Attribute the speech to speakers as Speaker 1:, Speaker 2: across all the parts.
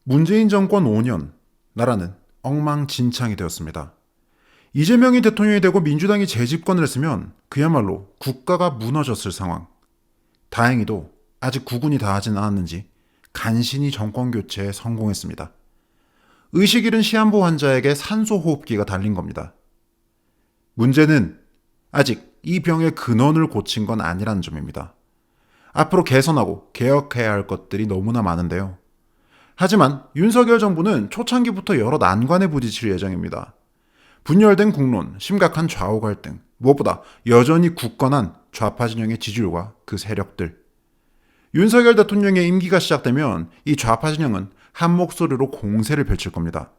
Speaker 1: 문재인 정권 5년, 나라는 엉망진창이 되었습니다. 이재명이 대통령이 되고 민주당이 재집권을 했으면 그야말로 국가가 무너졌을 상황. 다행히도 아직 구군이 다 하진 않았는지 간신히 정권 교체에 성공했습니다. 의식 잃은 시한부 환자에게 산소호흡기가 달린 겁니다. 문제는 아직 이 병의 근원을 고친 건 아니라는 점입니다. 앞으로 개선하고 개혁해야 할 것들이 너무나 많은데요. 하지만 윤석열 정부는 초창기부터 여러 난관에 부딪힐 예정입니다. 분열된 국론, 심각한 좌우 갈등, 무엇보다 여전히 굳건한 좌파 진영의 지지율과 그 세력들. 윤석열 대통령의 임기가 시작되면 이 좌파 진영은 한 목소리로 공세를 펼칠 겁니다.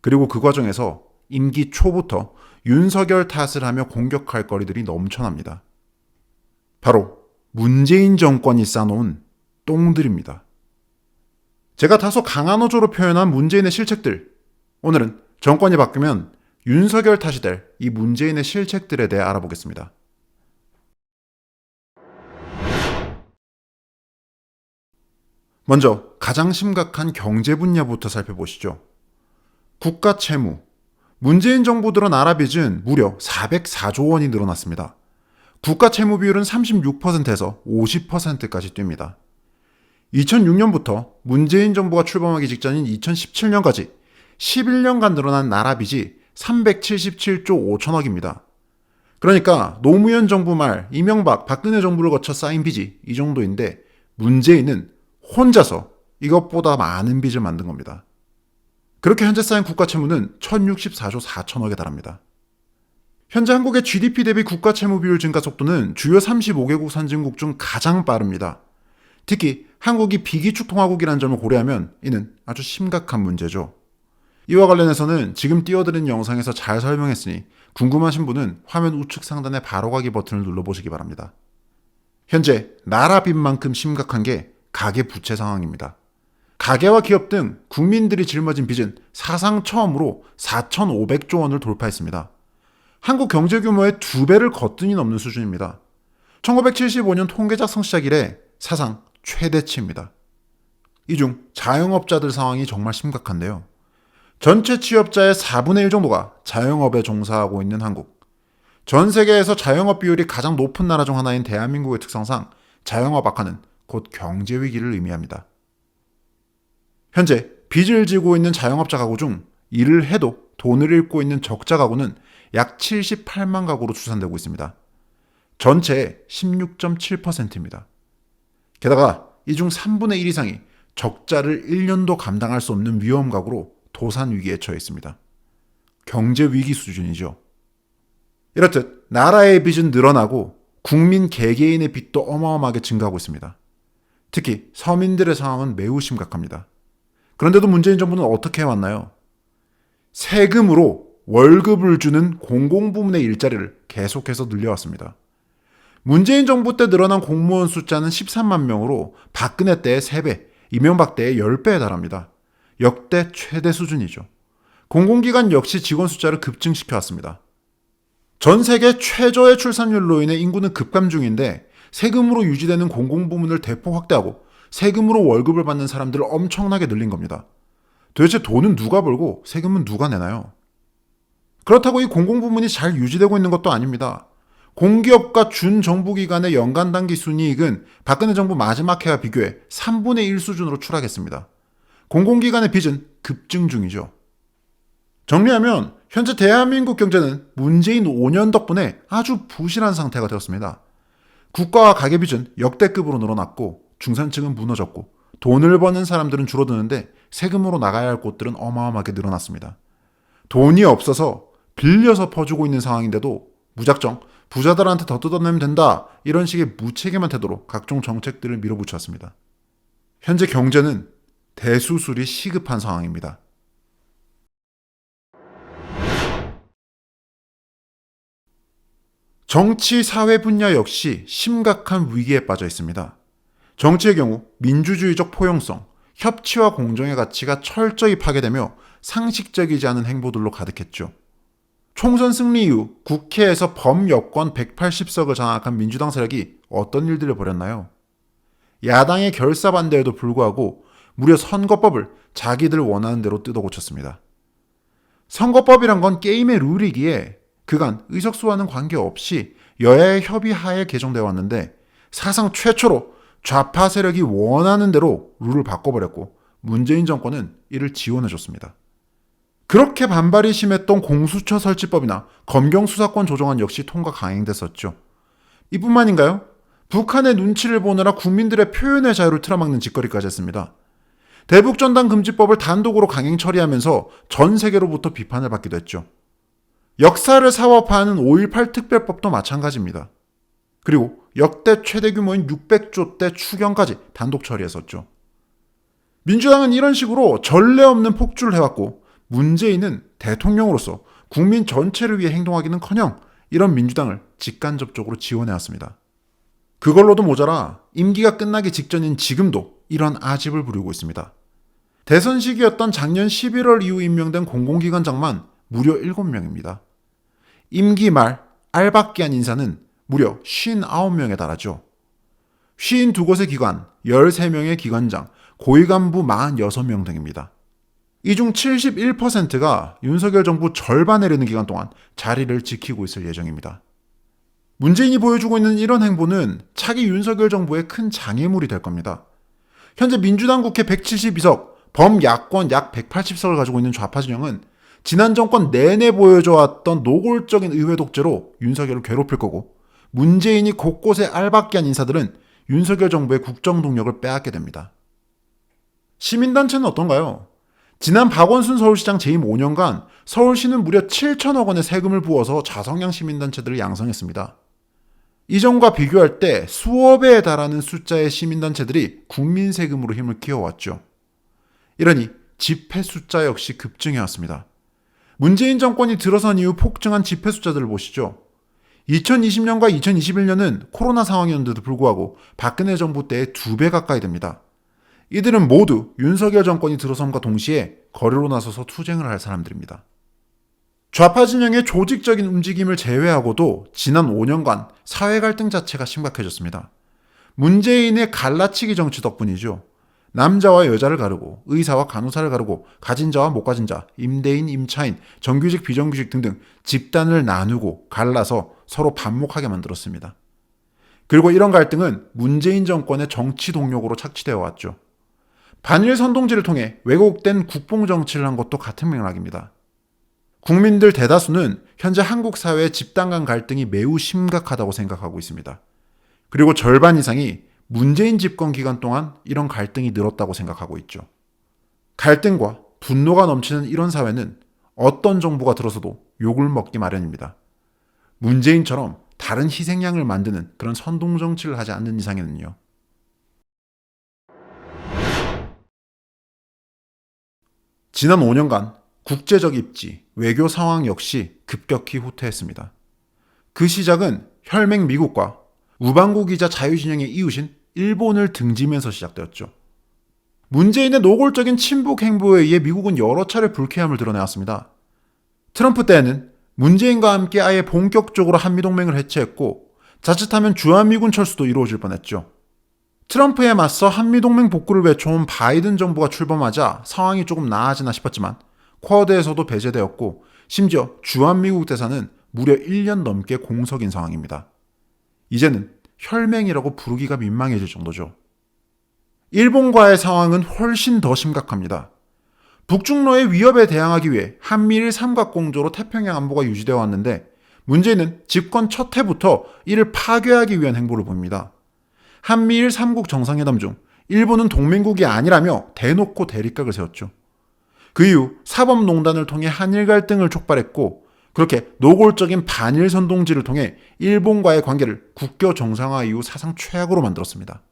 Speaker 1: 그리고 그 과정에서 임기 초부터 윤석열 탓을 하며 공격할 거리들이 넘쳐납니다. 바로 문재인 정권이 쌓아놓은 똥들입니다. 제가 다소 강한 어조로 표현한 문재인의 실책들. 오늘은 정권이 바뀌면 윤석열 탓이 될 이 문재인의 실책들에 대해 알아보겠습니다. 먼저 가장 심각한 경제 분야부터 살펴보시죠. 국가 채무. 문재인 정부 들어 나라 빚은 무려 404조 원이 늘어났습니다. 국가 채무 비율은 36%에서 50%까지 뜁니다. 2006년부터 문재인 정부가 출범하기 직전인 2017년까지 11년간 늘어난 나라 빚이 377조 5천억입니다. 그러니까 노무현 정부 말 이명박, 박근혜 정부를 거쳐 쌓인 빚이 이 정도인데 문재인은 혼자서 이것보다 많은 빚을 만든 겁니다. 그렇게 현재 쌓인 국가 채무는 1064조 4천억에 달합니다. 현재 한국의 GDP 대비 국가 채무 비율 증가 속도는 주요 35개국 선진국 중 가장 빠릅니다. 특히 한국이 비기축통화국이라는 점을 고려하면 이는 아주 심각한 문제죠. 이와 관련해서는 지금 띄워드린 영상에서 잘 설명했으니 궁금하신 분은 화면 우측 상단의 바로가기 버튼을 눌러보시기 바랍니다. 현재 나라 빚만큼 심각한 게 가계부채 상황입니다. 가계와 기업 등 국민들이 짊어진 빚은 사상 처음으로 4,500조 원을 돌파했습니다. 한국 경제 규모의 2배를 거뜬히 넘는 수준입니다. 1975년 통계 작성 시작 이래 사상 최대치입니다. 이 중 자영업자들 상황이 정말 심각한데요. 전체 취업자의 4분의 1 정도가 자영업에 종사하고 있는 한국. 전 세계에서 자영업 비율이 가장 높은 나라 중 하나인 대한민국의 특성상 자영업 악화는 곧 경제 위기를 의미합니다. 현재 빚을 지고 있는 자영업자 가구 중 일을 해도 돈을 잃고 있는 적자 가구는 약 78만 가구로 추산되고 있습니다. 전체의 16.7%입니다. 게다가 이 중 3분의 1 이상이 적자를 1년도 감당할 수 없는 위험 가구로 도산 위기에 처해 있습니다. 경제 위기 수준이죠. 이렇듯 나라의 빚은 늘어나고 국민 개개인의 빚도 어마어마하게 증가하고 있습니다. 특히 서민들의 상황은 매우 심각합니다. 그런데도 문재인 정부는 어떻게 해왔나요? 세금으로 월급을 주는 공공부문의 일자리를 계속해서 늘려왔습니다. 문재인 정부 때 늘어난 공무원 숫자는 13만 명으로 박근혜 때의 3배, 이명박 때의 10배에 달합니다. 역대 최대 수준이죠. 공공기관 역시 직원 숫자를 급증시켜왔습니다. 전 세계 최저의 출산율로 인해 인구는 급감 중인데 세금으로 유지되는 공공부문을 대폭 확대하고 세금으로 월급을 받는 사람들을 엄청나게 늘린 겁니다. 도대체 돈은 누가 벌고 세금은 누가 내나요? 그렇다고 이 공공부문이 잘 유지되고 있는 것도 아닙니다. 공기업과 준정부기관의 연간 단기 순이익은 박근혜 정부 마지막 해와 비교해 3분의 1 수준으로 추락했습니다. 공공기관의 빚은 급증 중이죠. 정리하면 현재 대한민국 경제는 문재인 5년 덕분에 아주 부실한 상태가 되었습니다. 국가와 가계빚은 역대급으로 늘어났고 중산층은 무너졌고 돈을 버는 사람들은 줄어드는데 세금으로 나가야 할 곳들은 어마어마하게 늘어났습니다. 돈이 없어서 빌려서 퍼주고 있는 상황인데도 무작정 부자들한테 더 뜯어내면 된다 이런 식의 무책임한 태도로 각종 정책들을 밀어붙였습니다. 현재 경제는 대수술이 시급한 상황입니다. 정치, 사회 분야 역시 심각한 위기에 빠져 있습니다. 정치의 경우 민주주의적 포용성, 협치와 공정의 가치가 철저히 파괴되며 상식적이지 않은 행보들로 가득했죠. 총선 승리 이후 국회에서 범여권 180석을 장악한 민주당 세력이 어떤 일들을 벌였나요? 야당의 결사 반대에도 불구하고 무려 선거법을 자기들 원하는 대로 뜯어 고쳤습니다. 선거법이란 건 게임의 룰이기에 그간 의석수와는 관계없이 여야의 협의하에 개정되어 왔는데 사상 최초로 좌파 세력이 원하는 대로 룰을 바꿔버렸고 문재인 정권은 이를 지원해줬습니다. 그렇게 반발이 심했던 공수처 설치법이나 검경수사권 조정안 역시 통과 강행됐었죠. 이뿐만인가요? 북한의 눈치를 보느라 국민들의 표현의 자유를 틀어막는 짓거리까지 했습니다. 대북전단 금지법을 단독으로 강행 처리하면서 전 세계로부터 비판을 받기도 했죠. 역사를 사법화하는 5.18 특별법도 마찬가지입니다. 그리고 역대 최대 규모인 600조 대 추경까지 단독 처리했었죠. 민주당은 이런 식으로 전례 없는 폭주를 해왔고 문재인은 대통령으로서 국민 전체를 위해 행동하기는커녕 이런 민주당을 직간접적으로 지원해왔습니다. 그걸로도 모자라 임기가 끝나기 직전인 지금도 이런 아집을 부리고 있습니다. 대선 시기였던 작년 11월 이후 임명된 공공기관장만 무려 7명입니다. 임기 말 알박기한 인사는 무려 59명에 달하죠. 52곳의 기관, 13명의 기관장, 고위간부 46명 등입니다. 이 중 71%가 윤석열 정부 절반에 이르는 기간 동안 자리를 지키고 있을 예정입니다. 문재인이 보여주고 있는 이런 행보는 차기 윤석열 정부의 큰 장애물이 될 겁니다. 현재 민주당 국회 172석, 범야권 약 180석을 가지고 있는 좌파 진영은 지난 정권 내내 보여줘왔던 노골적인 의회 독재로 윤석열을 괴롭힐 거고 문재인이 곳곳에 알박기한 인사들은 윤석열 정부의 국정 동력을 빼앗게 됩니다. 시민단체는 어떤가요? 지난 박원순 서울시장 재임 5년간 서울시는 무려 7천억 원의 세금을 부어서 자성량 시민단체들을 양성했습니다. 이전과 비교할 때 수억 배에 달하는 숫자의 시민단체들이 국민 세금으로 힘을 키워왔죠. 이러니 집회 숫자 역시 급증해왔습니다. 문재인 정권이 들어선 이후 폭증한 집회 숫자들을 보시죠. 2020년과 2021년은 코로나 상황이었는데도 불구하고 박근혜 정부 때의 2배 가까이 됩니다. 이들은 모두 윤석열 정권이 들어섬과 동시에 거리로 나서서 투쟁을 할 사람들입니다. 좌파 진영의 조직적인 움직임을 제외하고도 지난 5년간 사회 갈등 자체가 심각해졌습니다. 문재인의 갈라치기 정치 덕분이죠. 남자와 여자를 가르고 의사와 간호사를 가르고 가진 자와 못 가진 자, 임대인, 임차인, 정규직, 비정규직 등등 집단을 나누고 갈라서 서로 반목하게 만들었습니다. 그리고 이런 갈등은 문재인 정권의 정치 동력으로 착취되어 왔죠. 반일 선동지를 통해 왜곡된 국뽕 정치를 한 것도 같은 맥락입니다. 국민들 대다수는 현재 한국 사회의 집단 간 갈등이 매우 심각하다고 생각하고 있습니다. 그리고 절반 이상이 문재인 집권 기간 동안 이런 갈등이 늘었다고 생각하고 있죠. 갈등과 분노가 넘치는 이런 사회는 어떤 정부가 들어서도 욕을 먹기 마련입니다. 문재인처럼 다른 희생양을 만드는 그런 선동 정치를 하지 않는 이상에는요. 지난 5년간 국제적 입지, 외교 상황 역시 급격히 후퇴했습니다. 그 시작은 혈맹 미국과 우방국이자 자유진영의 이웃인 일본을 등지면서 시작되었죠. 문재인의 노골적인 친북 행보에 의해 미국은 여러 차례 불쾌함을 드러내왔습니다. 트럼프 때에는 문재인과 함께 아예 본격적으로 한미동맹을 해체했고 자칫하면 주한미군 철수도 이루어질 뻔했죠. 트럼프에 맞서 한미동맹 복구를 외쳐온 바이든 정부가 출범하자 상황이 조금 나아지나 싶었지만 쿼드에서도 배제되었고 심지어 주한미국 대사는 무려 1년 넘게 공석인 상황입니다. 이제는 혈맹이라고 부르기가 민망해질 정도죠. 일본과의 상황은 훨씬 더 심각합니다. 북중로의 위협에 대항하기 위해 한미일 삼각공조로 태평양 안보가 유지되어 왔는데 문제는 집권 첫 해부터 이를 파괴하기 위한 행보를 보입니다. 한미일 3국 정상회담 중 일본은 동맹국이 아니라며 대놓고 대립각을 세웠죠. 그 이후 사법농단을 통해 한일 갈등을 촉발했고 그렇게 노골적인 반일 선동지를 통해 일본과의 관계를 국교 정상화 이후 사상 최악으로 만들었습니다.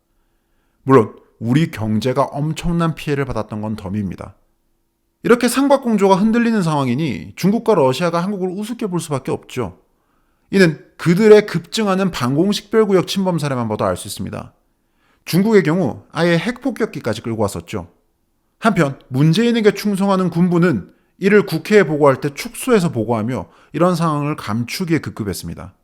Speaker 1: 물론 우리 경제가 엄청난 피해를 받았던 건 덤입니다. 이렇게 삼각공조가 흔들리는 상황이니 중국과 러시아가 한국을 우습게 볼 수밖에 없죠. 이는 그들의 급증하는 방공식별구역 침범 사례만 봐도 알 수 있습니다. 중국의 경우 아예 핵폭격기까지 끌고 왔었죠. 한편 문재인에게 충성하는 군부는 이를 국회에 보고할 때 축소해서 보고하며 이런 상황을 감추기에 급급했습니다.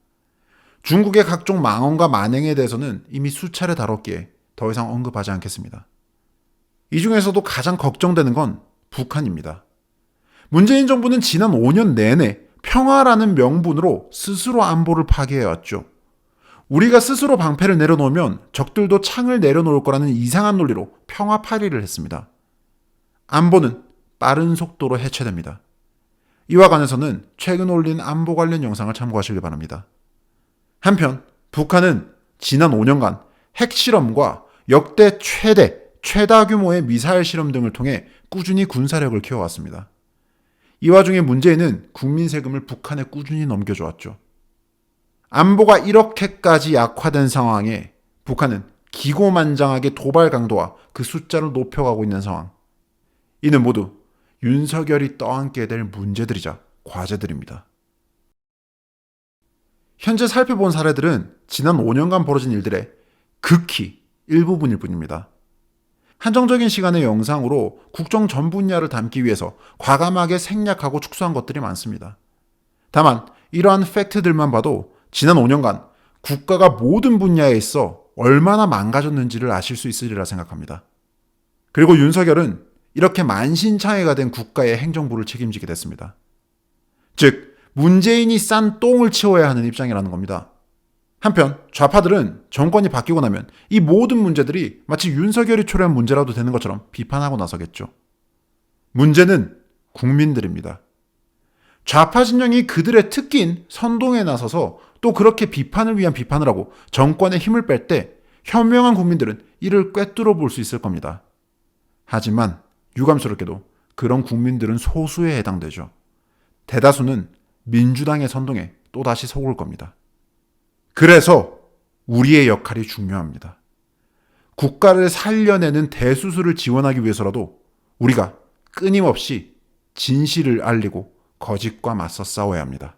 Speaker 1: 중국의 각종 망언과 만행에 대해서는 이미 수차례 다뤘기에 더 이상 언급하지 않겠습니다. 이 중에서도 가장 걱정되는 건 북한입니다. 문재인 정부는 지난 5년 내내 평화라는 명분으로 스스로 안보를 파괴해왔죠. 우리가 스스로 방패를 내려놓으면 적들도 창을 내려놓을 거라는 이상한 논리로 평화 파리를 했습니다. 안보는 빠른 속도로 해체됩니다. 이와 관해서는 최근 올린 안보 관련 영상을 참고하시길 바랍니다. 한편 북한은 지난 5년간 핵실험과 역대 최다 규모의 미사일 실험 등을 통해 꾸준히 군사력을 키워왔습니다. 이 와중에 문재인은 국민 세금을 북한에 꾸준히 넘겨줘왔죠. 안보가 이렇게까지 약화된 상황에 북한은 기고만장하게 도발 강도와 그 숫자를 높여가고 있는 상황. 이는 모두 윤석열이 떠안게 될 문제들이자 과제들입니다. 현재 살펴본 사례들은 지난 5년간 벌어진 일들의 극히 일부분일 뿐입니다. 한정적인 시간의 영상으로 국정 전 분야를 담기 위해서 과감하게 생략하고 축소한 것들이 많습니다. 다만 이러한 팩트들만 봐도 지난 5년간 국가가 모든 분야에 있어 얼마나 망가졌는지를 아실 수 있으리라 생각합니다. 그리고 윤석열은 이렇게 만신창이가 된 국가의 행정부를 책임지게 됐습니다. 즉 문재인이 싼 똥을 치워야 하는 입장이라는 겁니다. 한편 좌파들은 정권이 바뀌고 나면 이 모든 문제들이 마치 윤석열이 초래한 문제라도 되는 것처럼 비판하고 나서겠죠. 문제는 국민들입니다. 좌파 진영이 그들의 특기인 선동에 나서서 또 그렇게 비판을 위한 비판을 하고 정권에 힘을 뺄 때 현명한 국민들은 이를 꿰뚫어 볼 수 있을 겁니다. 하지만 유감스럽게도 그런 국민들은 소수에 해당되죠. 대다수는 민주당의 선동에 또다시 속을 겁니다. 그래서 우리의 역할이 중요합니다. 국가를 살려내는 대수술을 지원하기 위해서라도 우리가 끊임없이 진실을 알리고 거짓과 맞서 싸워야 합니다.